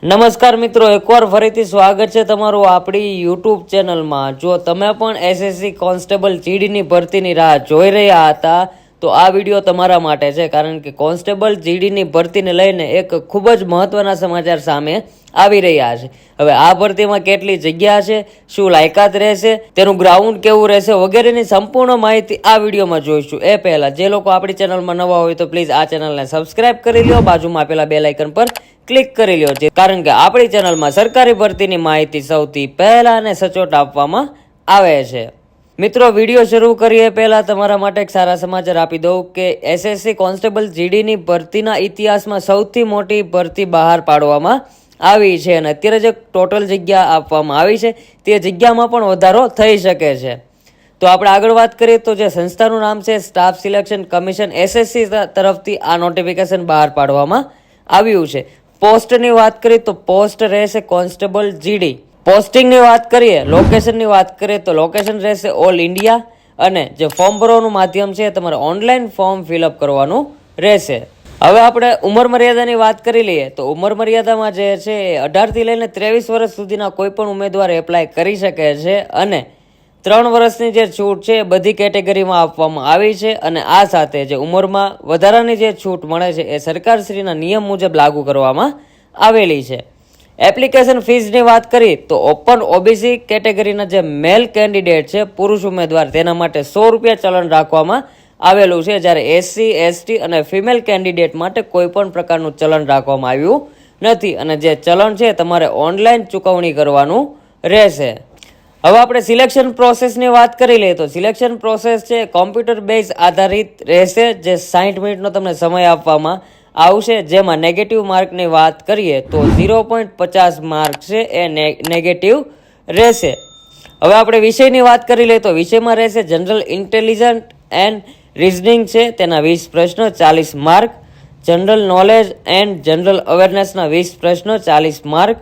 નમસ્કાર મિત્રો, એકવાર ફરીથી સ્વાગત છે તમારું આપણી યુટ્યુબ ચેનલમાં। જો તમે પણ એસએસસી કોન્સ્ટેબલ જીડીની ભરતીની રાહ જોઈ રહ્યા હતા તો આ વિડીયો તમારા માટે છે, કારણ કે કોન્સ્ટેબલ જીડીની ભરતીને લઈને એક ખૂબ જ મહત્વના સમાચાર સામે આવી રહ્યા છે। હવે આ ભરતીમાં કેટલી જગ્યા છે, શું લાયકાત રહેશે, તેનું ગ્રાઉન્ડ કેવું રહેશે વગેરેની સંપૂર્ણ માહિતી આ વિડીયોમાં જોઈશું। એ પહેલા જે લોકો આપણી ચેનલમાં નવા હોય તો પ્લીઝ આ ચેનલને સબસ્ક્રાઇબ કરી લો, બાજુમાં આપેલા બેલ આઇકન પર ક્લિક કરી લો, કારણ કે આપણી ચેનલમાં સરકારી ભરતીની માહિતી સૌથી પહેલા અને સચોટ આપવામાં આવે છે। મિત્રો, વિડીયો શરૂ કરીએ પહેલા તમારા માટે એક સારા સમાચાર આપી દઉં કે એસએસસી કોન્સ્ટેબલ જીડીની ભરતીના ઇતિહાસમાં સૌથી મોટી ભરતી બહાર પાડવામાં આવી છે અને અત્યારે જે ટોટલ જગ્યા આપવામાં આવી છે તે જગ્યામાં પણ વધારો થઈ શકે છે। તો આપણે આગળ વાત કરીએ તો જે સંસ્થાનું નામ છે સ્ટાફ સિલેક્શન કમિશન, એસએસસી તરફથી આ નોટિફિકેશન બહાર પાડવામાં આવ્યું છે। પોસ્ટની વાત કરીએ તો પોસ્ટ રહેશે કોન્સ્ટેબલ જીડી। પોસ્ટિંગની વાત કરીએ, લોકેશનની વાત કરીએ તો લોકેશન રહેશે ઓલ ઇન્ડિયા અને જે ફોર્મ ભરવાનું માધ્યમ છે તમારે ઓનલાઈન ફોર્મ ફિલઅપ કરવાનું રહેશે। હવે આપણે ઉંમર મર્યાદાની વાત કરી લઈએ તો ઉંમર મર્યાદામાં જે છે 18 થી લઈને 23 વર્ષ સુધીના કોઈ પણ ઉમેદવાર એપ્લાય કરી શકે છે અને 3 વર્ષની જે છૂટ છે બધી કેટેગરીમાં આપવામાં આવી છે અને આ સાથે જે ઉંમરમાં વધારાની જે છૂટ મળે છે એ સરકારશ્રીના નિયમ મુજબ લાગુ કરવામાં આવેલી છે। એપ્લિકેશન ફીઝની વાત કરીએ તો ઓપન ઓબીસી કેટેગરીના જે મેલ કેન્ડિડેટ છે, પુરુષ ઉમેદવાર, તેના માટે 100 રૂપિયા ચલણ રાખવામાં આવેલું છે, જ્યારે એસસી એસટી અને ફિમેલ કેન્ડિડેટ માટે કોઈ પણ પ્રકારનું ચલણ રાખવામાં આવ્યું નથી અને જે ચલણ છે તમારે ઓનલાઈન ચૂકવણી કરવાનું રહેશે। હવે આપણે સિલેક્શન પ્રોસેસની વાત કરી લઈએ તો સિલેક્શન પ્રોસેસ છે કોમ્પ્યુટર બેઝ આધારિત રહેશે, જે 60 મિનિટનો તમને સમય આપવામાં આવશે, જેમાં નેગેટિવ માર્કની વાત કરીએ તો 0.50 માર્ક છે એ નેગેટિવ રહેશે। હવે આપણે વિષયની વાત કરી લઈએ તો વિષયમાં રહેશે જનરલ ઇન્ટેલિજન્ટ એન્ડ રિઝનિંગ છે તેના 20 પ્રશ્નો 40 mark, general knowledge and general અવેરનેસના 20 પ્રશ્નો 40 માર્ક,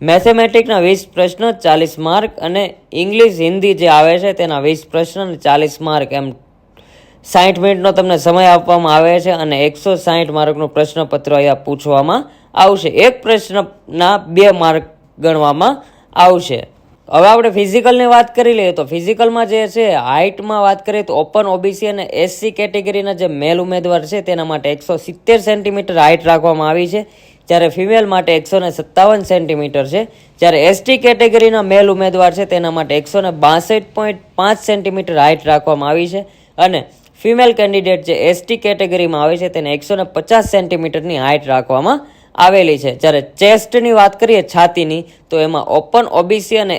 મેથેમેટિકના 20 પ્રશ્નો 40 માર્ક અને ઇંગ્લિશ હિન્દી જે આવે છે તેના 20 પ્રશ્નો 40 માર્ક, એમ 60 મિનિટનો તમને સમય આપવામાં આવે છે અને 160 માર્કનું પ્રશ્નપત્ર અહીંયા પૂછવામાં આવશે। એક પ્રશ્નના 2 માર્ક ગણવામાં આવશે। હવે આપણે ફિઝિકલની વાત કરી લઈએ તો ફિઝિકલમાં જે છે હાઇટમાં વાત કરીએ તો ઓપન ઓબીસી અને એસસી કેટેગરીના જે મેલ ઉમેદવાર છે તેના માટે 170 સેન્ટીમીટર હાઇટ રાખવામાં આવી છે, જ્યારે ફિમેલ માટે 157 સેન્ટીમીટર છે, જ્યારે એસટી કેટેગરીના મેલ ઉમેદવાર છે તેના માટે 162.5 સેન્ટીમીટર હાઇટ રાખવામાં આવી છે અને ફિમેલ કેન્ડિડેટ જે એસટી કેટેગરીમાં આવે છે તેને 150 સેન્ટીમીટરની હાઇટ રાખવામાં આવેલી છે। જ્યારે ચેસ્ટની વાત કરીએ, છાતીની, તો એમાં ઓપન ઓબીસી અને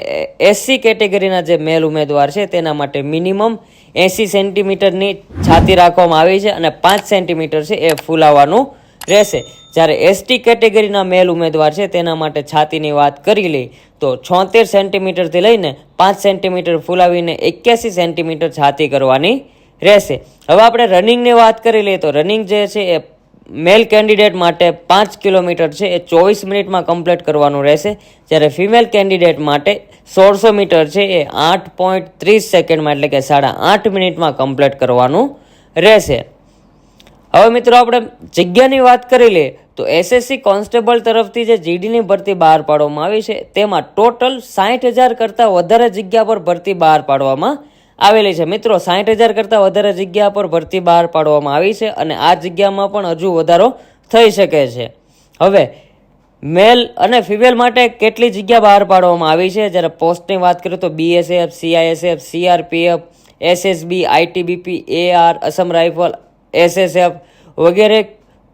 એસસી કેટેગરીના જે મેલ ઉમેદવાર છે તેના માટે મિનિમમ 80 સેન્ટીમીટરની છાતી રાખવામાં આવી છે અને 5 સેન્ટીમીટર છે એ ફૂલાવવાનું રહેશે। જ્યારે એસટી કેટેગરીના મેલ ઉમેદવાર છે તેના માટે છાતીની વાત કરી લઈ તો 76 સેન્ટીમીટરથી લઈને 5 સેન્ટીમીટર ફૂલાવીને 81 સેન્ટીમીટર છાતી કરવાની રહેશે। હવે આપણે રનિંગની વાત કરી લઈએ તો રનિંગ જે છે એ મેલ કેન્ડિડેટ માટે 5 કિલોમીટર છે એ 24 મિનિટમાં કમ્પ્લીટ કરવાનું રહેશે, જ્યારે ફિમેલ કેન્ડિડેટ માટે 1600 મીટર છે એ 8.30 સેકન્ડમાં એટલે કે 8.5 મિનિટમાં કમ્પ્લીટ કરવાનું રહેશે। હવે મિત્રો આપણે જગ્યાની વાત કરી લઈએ તો એસએસસી કોન્સ્ટેબલ તરફથી જે જીડીની ભરતી બહાર પાડવામાં આવી છે તેમાં ટોટલ 60,000 કરતાં વધારે જગ્યા પર ભરતી બહાર પાડવામાં આવેલી છે। મિત્રો, 60,000 કરતાં વધારે જગ્યા પર ભરતી બહાર પાડવામાં આવી છે અને આ જગ્યામાં પણ હજુ વધારો થઈ શકે છે। હવે મેલ અને ફિમેલ માટે કેટલી જગ્યા બહાર પાડવામાં આવી છે, જ્યારે પોસ્ટની વાત કરીએ તો BSF, CISF, CRPF, SSB, ITBP, AR, Assam rifle, SSF વગેરે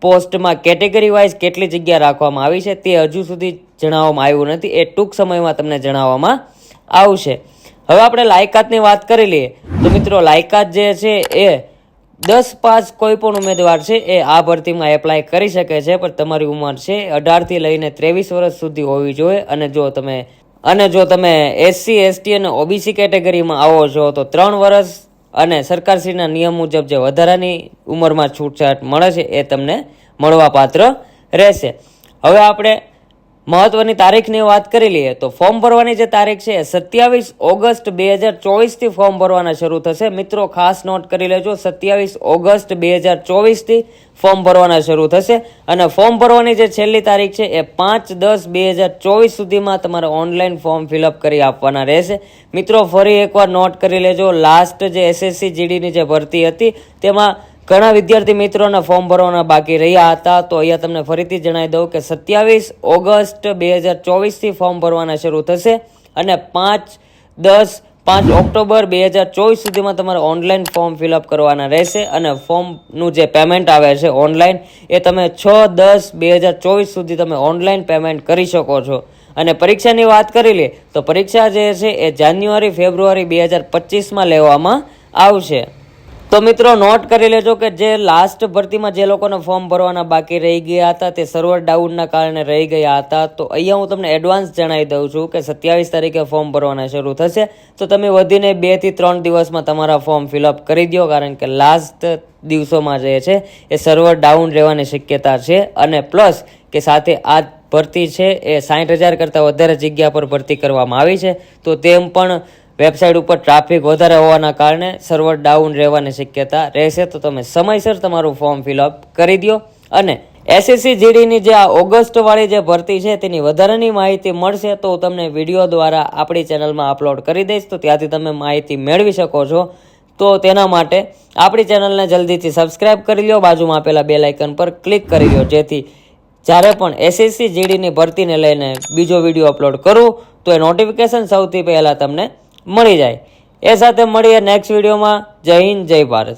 પોસ્ટમાં કેટેગરી વાઇઝ કેટલી જગ્યા રાખવામાં આવી છે તે હજુ સુધી જણાવવામાં આવ્યું નથી, એ ટૂંક સમયમાં તમને જણાવવામાં આવશે। હવે આપણે લાયકાતની વાત કરી લઈએ તો મિત્રો, લાયકાત જે છે એ 10 પાસ કોઈ પણ ઉમેદવાર છે એ આ ભરતીમાં એપ્લાય કરી શકે છે, પણ તમારી ઉંમર છે 18 થી લઈને 23 વર્ષ સુધી હોવી જોઈએ અને જો તમે એસસી એસટી અને ઓબીસી કેટેગરીમાં આવો છો તો 3 વર્ષ અને સરકારશ્રીના નિયમ મુજબ જે વધારાની ઉંમરમાં છૂટછાટ મળે છે એ તમને મળવાપાત્ર રહેશે। હવે આપણે મહત્વની તારીખની વાત કરી લઈએ તો ફોર્મ ભરવાની જે તારીખ છે 27 ઓગસ્ટ 2024 થી ફોર્મ ભરવાના શરૂ થશે. મિત્રો ખાસ નોટ કરી લેજો, 27 ઓગસ્ટ 2024 થી ફોર્મ ભરવાના શરૂ થશે અને ફોર્મ ભરવાની જે છેલ્લી તારીખ છે એ 5/10/2024 સુધીમાં તમારે ઓનલાઈન ફોર્મ ફિલઅપ કરી આપવાના રહેશે. મિત્રો ફરી એકવાર નોટ કરી લેજો, લાસ્ટ જે SSC GDની જે ભરતી હતી તેમાં ઘણા વિદ્યાર્થી મિત્રોના ફોર્મ ભરવાના બાકી રહ્યા હતા. તો અહીંયા તમને ફરીથી જણાવી દઉં કે 27 ઓગસ્ટ 2024 થી ફોર્મ ભરવાના શરૂ થશે અને 5 ઓક્ટોબર 2024 સુધીમાં તમારે ઓનલાઈન ફોર્મ ફિલઅપ કરવાના રહેશે અને ફોર્મનું જે પેમેન્ટ આવે છે ઓનલાઈન એ તમે 6/10/2024 સુધી તમે ઓનલાઈન પેમેન્ટ કરી શકો છો. અને પરીક્ષાની વાત કરી લે તો પરીક્ષા જે છે એ જાન્યુઆરી ફેબ્રુઆરી 2025માં લેવામાં આવશે. તો મિત્રો નોટ કરી લેજો કે જે લાસ્ટ ભરતીમાં જે લોકોને ફોર્મ ભરવાના બાકી રહી ગયા હતા તે સર્વર ડાઉનના કારણે રહી ગયા હતા. તો અહીંયા હું તમને એડવાન્સ જણાવી દઉં છું કે 27 તારીખે ફોર્મ ભરવાના શરૂ થશે. તો તમે વધીને 2 થી 3 દિવસમાં તમારા ફોર્મ ફિલઅપ કરી દો, કારણ કે લાસ્ટ દિવસોમાં જે છે એ સર્વર ડાઉન રહેવાની શક્યતા છે. અને પ્લસ કે સાથે આ ભરતી છે એ 60,000 કરતાં વધારે જગ્યા પર ભરતી કરવામાં આવી છે. તો તેમ પણ વેબસાઇટ ઉપર ટ્રાફિક વધારે હોવાના કારણે સર્વર ડાઉન રહેવાની શક્યતા રહેશે. તો તમે સમયસર તમારું ફોર્મ ફિલઅપ કરી દો. અને SSC GDની જે આ ઓગસ્ટવાળી જે ભરતી છે તેની વધારાની માહિતી મળશે તો હું તમને વિડીયો દ્વારા આપણી ચેનલમાં અપલોડ કરી દઈશ, તો ત્યાંથી તમે માહિતી મેળવી શકો છો. તો તેના માટે આપણી ચેનલને જલ્દીથી સબસ્ક્રાઇબ કરી લો, બાજુમાં આપેલા બેલ આઇકન પર ક્લિક કરી લો, જેથી જ્યારે પણ SSC GDની ભરતીને લઈને બીજો વિડીયો અપલોડ કરું તો એ નોટિફિકેશન સૌથી પહેલાં તમને મળી જાય. એ સાથે મળીએ નેક્સ્ટ વિડીયોમાં. જય હિન્દ, જય ભારત.